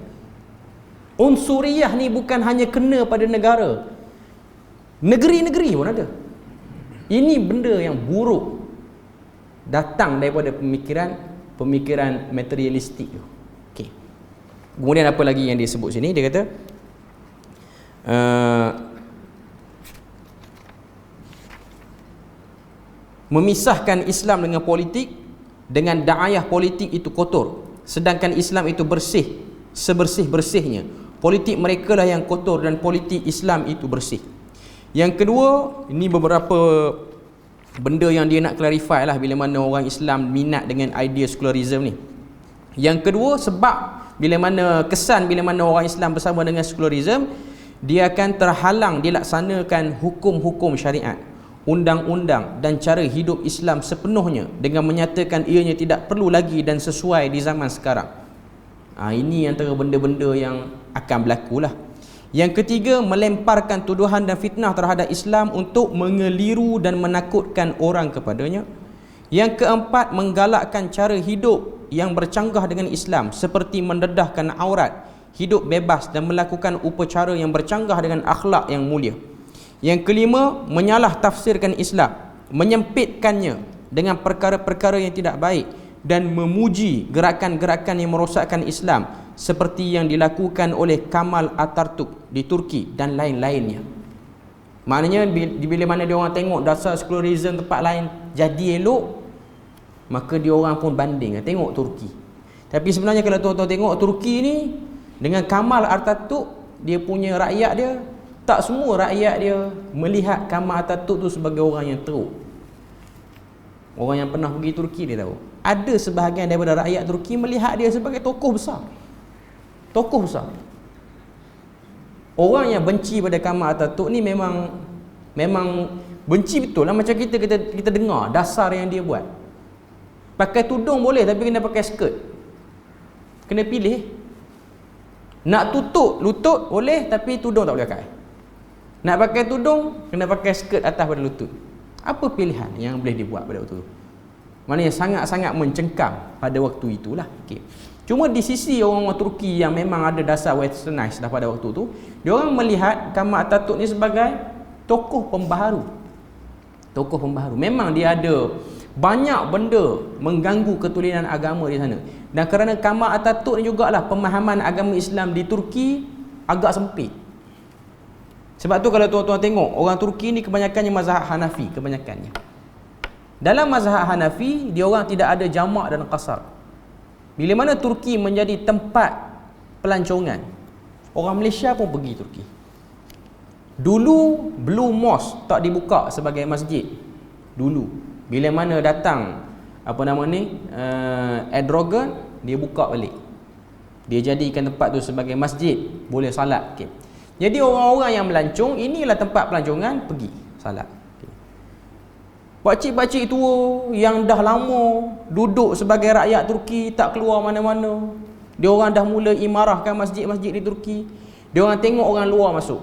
Unsuriah ni bukan hanya kena pada negara, negeri-negeri pun ada. Ini benda yang buruk, datang daripada pemikiran materialistik tu. Okey. Kemudian apa lagi yang dia sebut sini? Dia kata memisahkan Islam dengan politik, dengan da'ayah politik itu kotor, sedangkan Islam itu bersih, sebersih-bersihnya. Politik mereka lah yang kotor dan politik Islam itu bersih. Yang kedua, ini beberapa benda yang dia nak clarify lah bila mana orang Islam minat dengan idea secularism ni. Yang kedua, sebab bila mana orang Islam bersama dengan secularism, dia akan terhalang dilaksanakan hukum-hukum syariat, undang-undang dan cara hidup Islam sepenuhnya dengan menyatakan ianya tidak perlu lagi dan sesuai di zaman sekarang. Ini antara benda-benda yang akan berlaku lah. Yang ketiga, melemparkan tuduhan dan fitnah terhadap Islam untuk mengeliru dan menakutkan orang kepadanya. Yang keempat, menggalakkan cara hidup yang bercanggah dengan Islam seperti mendedahkan aurat, hidup bebas dan melakukan upacara yang bercanggah dengan akhlak yang mulia. Yang kelima, menyalah tafsirkan Islam, menyempitkannya dengan perkara-perkara yang tidak baik dan memuji gerakan-gerakan yang merosakkan Islam seperti yang dilakukan oleh Kamal Atatürk di Turki dan lain-lainnya. Maknanya bila mana dia orang tengok dasar secularism tempat lain jadi elok, maka dia orang pun banding, tengok Turki. Tapi sebenarnya kalau tuan-tuan tengok Turki ni dengan Kamal Atatürk, dia punya rakyat dia, tak semua rakyat dia melihat Kamal Atatürk tu sebagai orang yang teruk. Orang yang pernah pergi Turki dia tahu. Ada sebahagian daripada rakyat Turki melihat dia sebagai tokoh besar. Tokoh besar. Orang yang benci pada Kamal Atatürk ni memang benci betul lah. Macam kita dengar dasar yang dia buat. Pakai tudung boleh tapi kena pakai skirt. Kena pilih. Nak tutup lutut boleh tapi tudung tak boleh pakai. Nak pakai tudung kena pakai skirt atas pada lutut. Apa pilihan yang boleh dibuat pada waktu itu? Maknanya sangat-sangat mencengkam pada waktu itulah. Okay. Cuma di sisi orang-orang Turki yang memang ada dasar westernized dah pada waktu tu, dia orang melihat Kamal Atatürk ni sebagai tokoh pembaharu. Tokoh pembaharu. Memang dia ada banyak benda mengganggu ketulinan agama di sana. Dan kerana Kamal Atatürk ni jugalah pemahaman agama Islam di Turki agak sempit. Sebab tu kalau tuan-tuan tengok, orang Turki ni kebanyakannya mazhab Hanafi, kebanyakannya. Dalam mazhab Hanafi, dia orang tidak ada jamak dan qasar. Bila mana Turki menjadi tempat pelancongan, orang Malaysia pun pergi Turki. Dulu Blue Mosque tak dibuka sebagai masjid. Dulu bila mana datang Erdogan, dia buka balik. Dia jadikan tempat tu sebagai masjid, boleh salat. Okay. Jadi orang-orang yang melancong, inilah tempat pelancongan, pergi salat. Okay. Pakcik-pakcik tua yang dah lama duduk sebagai rakyat Turki, tak keluar mana-mana. Dia orang dah mula imarahkan masjid-masjid di Turki. Dia orang tengok orang luar masuk.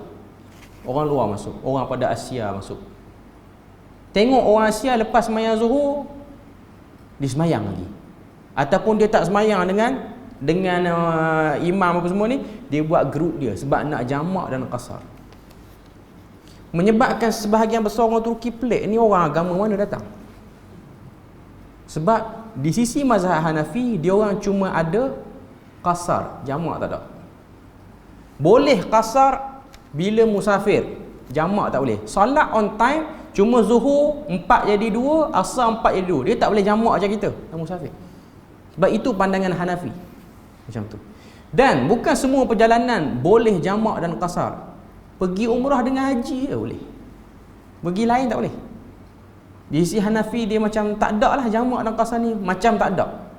Orang luar masuk, orang pada Asia masuk. Tengok orang Asia lepas sembahyang Zuhur, dia sembahyang lagi. Ataupun dia tak sembahyang dengan imam apa semua ni, dia buat grup dia sebab nak jamak dan qasar. Menyebabkan sebahagian besar orang Turki pelik, ni orang agama mana datang? Sebab di sisi mazhab Hanafi, dia orang cuma ada qasar, jamak tak ada. Boleh qasar bila musafir, jamak tak boleh. Salat on time, cuma Zuhur 4 jadi 2, Asar 4 jadi 2. Dia tak boleh jamak macam kita, musafir. Sebab itu pandangan Hanafi. Macam tu. Dan bukan semua perjalanan boleh jamak dan qasar. Pergi umrah dengan haji je boleh. Pergi lain tak boleh. Di sisi Hanafi dia macam tak ada lah jamak dan qasar ni, macam tak ada.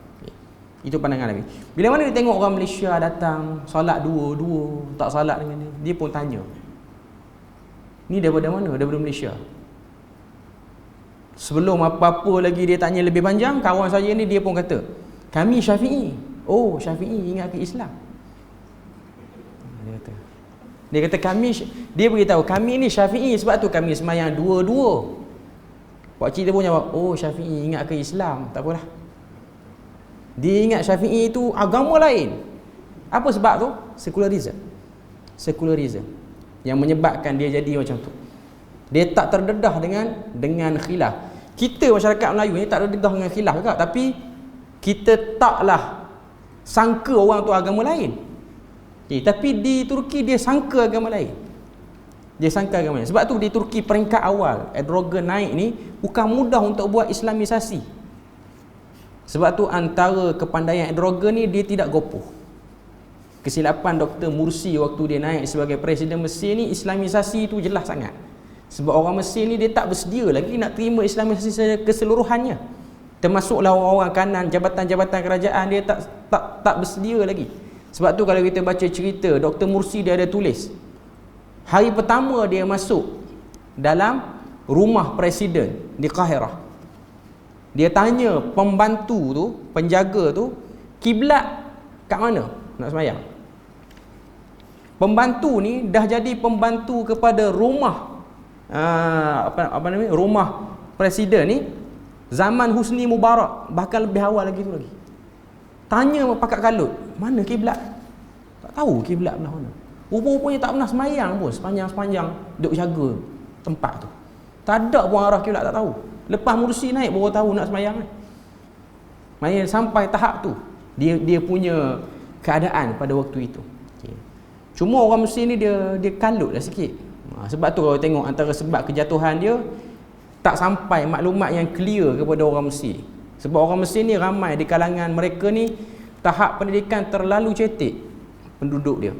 Itu pandangan Nabi. Bila mana dia tengok orang Malaysia datang solat dua-dua, tak solat dengan dia pun tanya, ni daripada mana? Daripada Malaysia. Sebelum apa-apa lagi dia tanya lebih panjang, kawan saya ni dia pun kata, kami Syafi'i. Oh, Syafi'i ingat ke Islam? Dia kata kami, dia beritahu kami ni Syafi'i, sebab tu kami semayang dua-dua. Pak cik dia pun jawab, oh Syafi'i ingat ke Islam? Tak apalah. Dia ingat Syafi'i itu agama lain. Apa sebab tu? Secularism yang menyebabkan dia jadi macam tu. Dia tak terdedah dengan khilaf. Kita masyarakat Melayu ni tak terdedah dengan khilaf juga, tapi kita taklah sangka orang tu agama lain. Tapi di Turki dia sangka agama lain. Sebab tu di Turki peringkat awal Erdogan naik ni bukan mudah untuk buat Islamisasi. Sebab tu antara kepandaian Erdogan ni, dia tidak gopoh. Kesilapan Dr. Mursi waktu dia naik sebagai Presiden Mesir ni, Islamisasi tu jelas sangat. Sebab orang Mesir ni dia tak bersedia lagi nak terima Islamisasi secara keseluruhannya. Termasuklah orang-orang kanan, jabatan-jabatan kerajaan, dia tak bersedia lagi. Sebab tu kalau kita baca cerita Dr. Mursi, dia ada tulis hari pertama dia masuk dalam rumah presiden di Kahirah, dia tanya pembantu tu, penjaga tu, kiblat kat mana nak sembahyang. Pembantu ni dah jadi pembantu kepada rumah rumah presiden ni zaman Husni Mubarak, bahkan lebih awal lagi tu lagi. Tanya pakat kalut, mana kiblat? Tak tahu kiblat belah mana. Rupa-rupanya tak pernah semayang pun sepanjang duk jaga tempat tu. Tak ada pun arah kiblat, tak tahu. Lepas Mursi naik baru tahu nak semayang kan. Maknanya sampai tahap tu dia punya keadaan pada waktu itu. Cuma orang Mesir ni dia kalut lah sikit. Sebab tu kalau tengok antara sebab kejatuhan dia, tak sampai maklumat yang clear kepada orang Mesir. Sebab orang Mesir ni ramai di kalangan mereka ni tahap pendidikan terlalu cetek penduduk dia.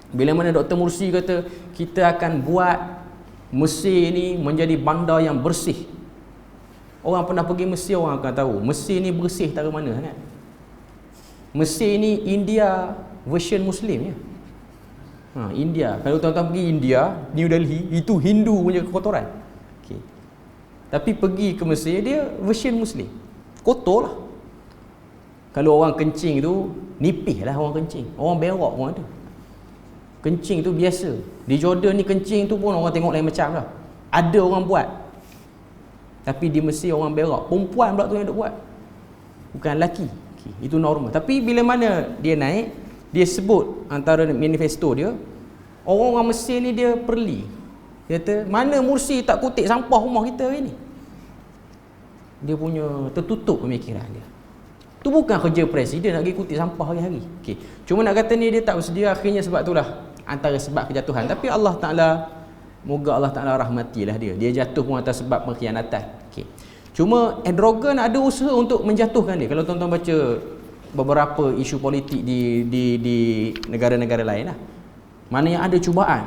Bila mana Dr. Mursi kata kita akan buat Mesir ni menjadi bandar yang bersih. Orang pernah pergi Mesir, orang akan tahu Mesir ni bersih tak ke mana kan. Mesir ni India version Muslim ya. India. Kalau tuan-tuan pergi India, New Delhi, itu Hindu punya kekotoran. Okay. Tapi pergi ke Mesir, dia version Muslim. Kotor lah. Kalau orang kencing tu, nipih lah orang kencing. Orang berak pun ada. Kencing tu biasa. Di Jordan ni kencing tu pun orang tengok lain macam lah. Ada orang buat. Tapi di Mesir orang berak. Perempuan pula tu yang duk buat. Bukan lelaki. Okay. Itu normal. Tapi bila mana dia naik, dia sebut antara manifesto dia, orang-orang Mesir ni dia perli. Dia kata, mana Mursi tak kutip sampah rumah kita hari ni? Dia punya tertutup pemikiran dia. Tu bukan kerja presiden nak pergi kutip sampah hari-hari. Okay. Cuma nak kata ni dia tak bersedia, akhirnya sebab itulah antara sebab kejatuhan. Tapi Allah Ta'ala, moga Allah Ta'ala rahmatilah dia. Dia jatuh pun atas sebab pengkhianatan. Okay. Cuma Erdogan ada usaha untuk menjatuhkan dia. Kalau tuan-tuan baca beberapa isu politik di negara-negara lain lah. Maknanya ada cubaan.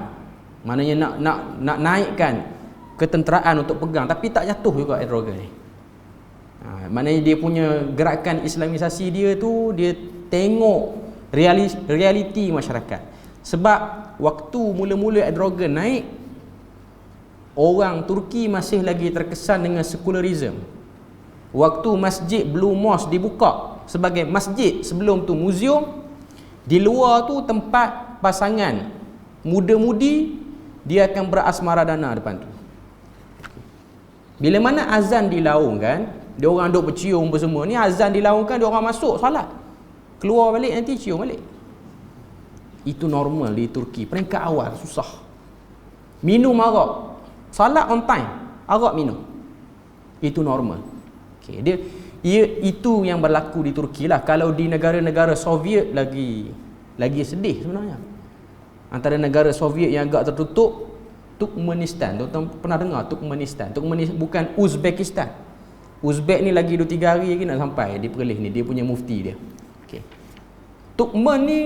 Maknanya nak naikkan ketenteraan untuk pegang, tapi tak jatuh juga Erdogan ni. Maknanya dia punya gerakan Islamisasi dia tu, dia tengok realiti masyarakat. Sebab waktu mula-mula Erdogan naik, orang Turki masih lagi terkesan dengan secularism. Waktu Masjid Blue Mosque dibuka sebagai masjid, sebelum tu muzium, di luar tu tempat pasangan muda-mudi dia akan berasmara dana depan tu. Bila mana azan dilaungkan, dia orang duk bercium semua ni, azan dilaungkan, dia orang masuk solat, keluar balik nanti cium balik. Itu normal di Turki. Peringkat awal susah. Minum arak, salat on time, arak minum, itu normal. Okay, itu yang berlaku di Turki lah. Kalau di negara-negara Soviet lagi sedih sebenarnya. Antara negara Soviet yang agak tertutup, Turkmenistan. Tuan-tuan pernah dengar Turkmenistan? Turkmenistan bukan Uzbekistan. Uzbek ni lagi 2-3 hari lagi nak sampai di Perlis ni, dia punya mufti dia. Okay. Turkmen ni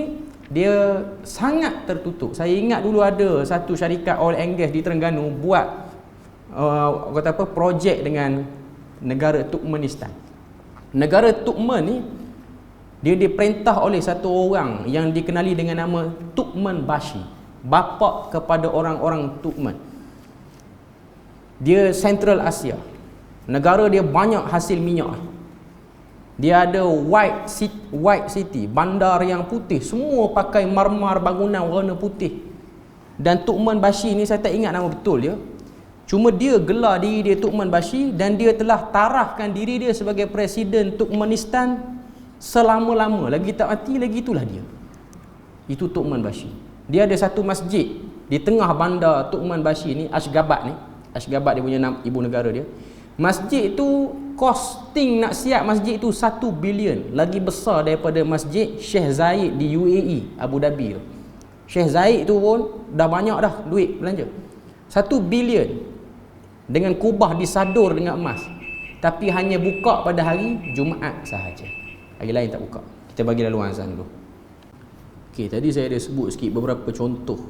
dia sangat tertutup. Saya ingat dulu ada satu syarikat oil and gas di Terengganu buat projek dengan negara Turkmenistan. Negara Turkmen ni Dia diperintah oleh satu orang yang dikenali dengan nama Tu'man-Bashi, bapa kepada orang-orang Tu'man. Dia Central Asia. Negara dia banyak hasil minyak. Dia ada white city, bandar yang putih, semua pakai marmar bangunan warna putih. Dan Tu'man-Bashi ni saya tak ingat nama betul dia. Cuma dia gelar diri dia Tu'man-Bashi dan dia telah tarafkan diri dia sebagai presiden Turkmenistan selama-lama. Lagi tak mati lagi itulah dia. Itu Tu'man-Bashi. Dia ada satu masjid di tengah bandar Tu'man-Bashi ni, Ashgabat ni. Ashgabat dia punya ibu negara dia. Masjid itu costing nak siap masjid itu 1 bilion, lagi besar daripada masjid Sheikh Zayed di UAE, Abu Dhabi tu. Sheikh Zayed tu pun dah banyak dah duit belanja. 1 bilion dengan kubah disadur dengan emas. Tapi hanya buka pada hari Jumaat sahaja. Hari lain tak buka. Kita bagi laluan azan dulu. Okey, tadi saya ada sebut sikit beberapa contoh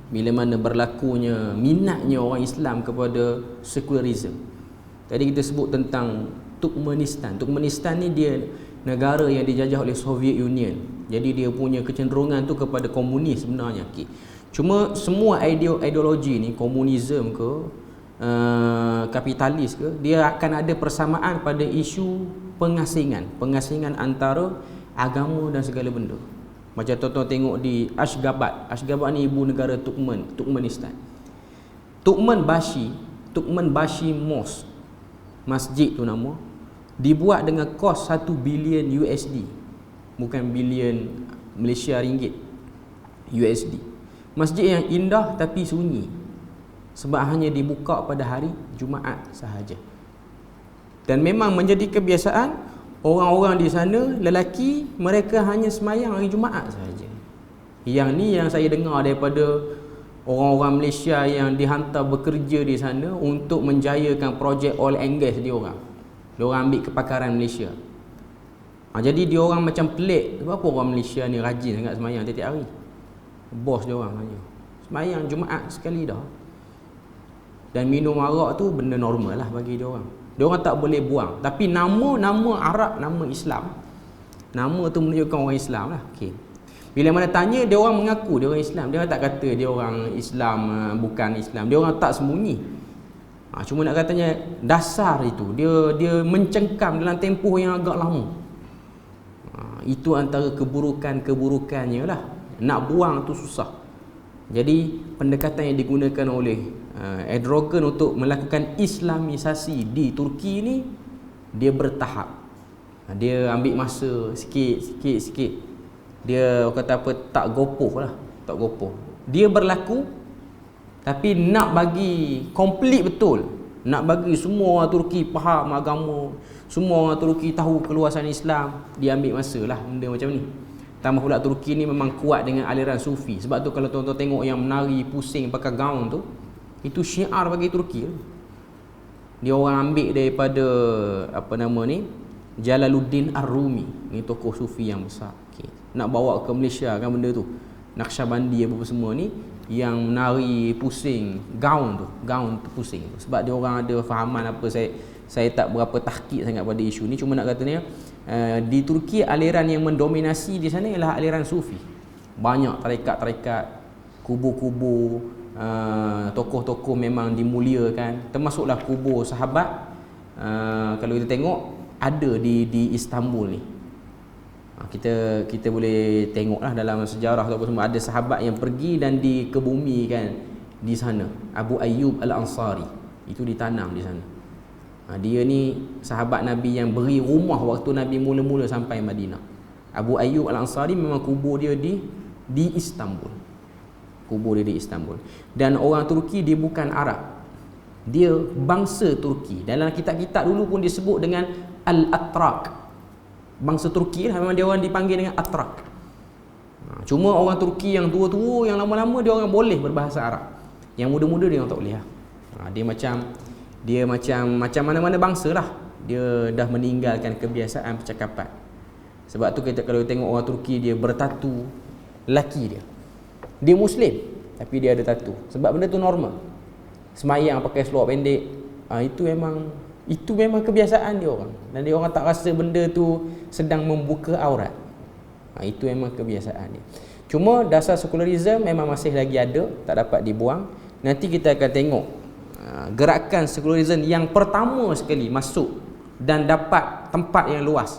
bila mana berlakunya minatnya orang Islam kepada secularism. Tadi kita sebut tentang Turkmenistan. Turkmenistan ni dia negara yang dijajah oleh Soviet Union. Jadi dia punya kecenderungan tu kepada komunis sebenarnya. Okay. Cuma semua ideologi ni, komunisme ke, kapitalis ke, dia akan ada persamaan pada isu pengasingan antara agama dan segala benda. Macam tuan-tuan tengok di Ashgabat. Ashgabat ni ibu negara Turkmenistan. Tu'man-Bashi Mosque, masjid tu nama, dibuat dengan kos 1 bilion USD, bukan bilion Malaysia ringgit, USD. Masjid yang indah tapi sunyi, sebab hanya dibuka pada hari Jumaat sahaja. Dan memang menjadi kebiasaan orang-orang di sana, lelaki, mereka hanya semayang hari Jumaat sahaja. Yang ni yang saya dengar daripada orang-orang Malaysia yang dihantar bekerja di sana untuk menjayakan projek oil and gas dia orang. Dia orang ambil kepakaran Malaysia. Jadi dia orang macam pelik. Kenapa orang Malaysia ni rajin sangat semayang tiap-tiap hari? Bos dia orang hanya semayang Jumaat sekali dah. Dan minum arak tu benda normal lah bagi dia orang. Dia orang tak boleh buang. Tapi nama Arab, nama Islam, nama tu menunjukkan orang Islam lah. Okay. Bila mana tanya, dia orang mengaku dia orang Islam. Dia orang tak kata dia orang Islam, bukan Islam. Dia orang tak sembunyi. Cuma nak katanya dasar itu, dia mencengkam dalam tempoh yang agak lama. Itu antara keburukannya lah. Nak buang tu susah. Jadi pendekatan yang digunakan oleh Erdogan untuk melakukan Islamisasi di Turki ni, dia bertahap. Dia ambil masa sikit. Dia kata apa, tak gopoh lah. Tak gopoh. Dia berlaku, tapi nak bagi komplit betul, nak bagi semua orang Turki faham agama, semua orang Turki tahu keluasan Islam, dia ambil masa lah benda macam ni. Tambah pula Turki ni memang kuat dengan aliran Sufi. Sebab tu kalau tuan-tuan tengok yang menari pusing pakai gaun tu, itu syiar bagi Turki. Dia orang ambil daripada apa nama ni, Jalaluddin Ar-Rumi. Ni tokoh Sufi yang besar. Okay. Nak bawa ke Malaysia kan benda tu, Naqsyabandi apa semua ni, yang menari pusing gaun tu pusing tu. Sebab dia orang ada fahaman apa, saya tak berapa tahqiq sangat pada isu ni. Cuma nak katanya di Turki aliran yang mendominasi di sana ialah aliran Sufi. Banyak tarekat-tarekat, kubur-kubur, tokoh-tokoh memang dimuliakan, termasuklah kubur sahabat. Kalau kita tengok ada di Istanbul ni. Kita boleh tengoklah dalam sejarah atau apa semua, ada sahabat yang pergi dan dikebumikan di sana. Abu Ayyub Al-Ansari itu ditanam di sana. Dia ni sahabat Nabi yang beri rumah waktu Nabi mula-mula sampai Madinah. Abu Ayyub Al-Ansari memang kubur dia di Istanbul. Kubur dia di Istanbul. Dan orang Turki dia bukan Arab, dia bangsa Turki. Dalam kitab-kitab dulu pun disebut dengan Al-Atrak. Bangsa Turki lah, memang dia orang dipanggil dengan Atrak. Cuma orang Turki yang tua-tua, yang lama-lama, dia orang boleh berbahasa Arab. Yang muda-muda dia orang tak boleh lah. Dia macam mana-mana bangsa lah. Dia dah meninggalkan kebiasaan percakapan. Sebab tu kalau tengok orang Turki, dia bertatu lelaki dia Muslim tapi dia ada tatu. Sebab benda tu normal. Semayang pakai seluar pendek, itu memang Itu memang kebiasaan dia orang. Dan dia orang tak rasa benda tu sedang membuka aurat. Itu memang kebiasaan dia. Cuma dasar sekularisme memang masih lagi ada, tak dapat dibuang. Nanti kita akan tengok gerakan sekularisme yang pertama sekali masuk dan dapat tempat yang luas.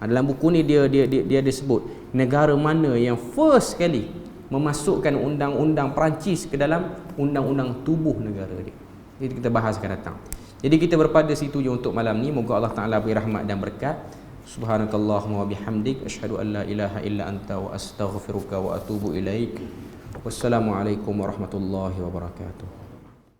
Dalam buku ni dia ada sebut negara mana yang first sekali memasukkan undang-undang Perancis ke dalam undang-undang tubuh negara dia. Itu kita bahas akan datang. Jadi kita berpada situ je untuk malam ni. Moga Allah Taala beri rahmat dan berkat. Subhanakallahumma wa bihamdik asyhadu an la ilaha illa anta wa astaghfiruka wa atubu ilaik. Wassalamualaikum warahmatullahi wabarakatuh.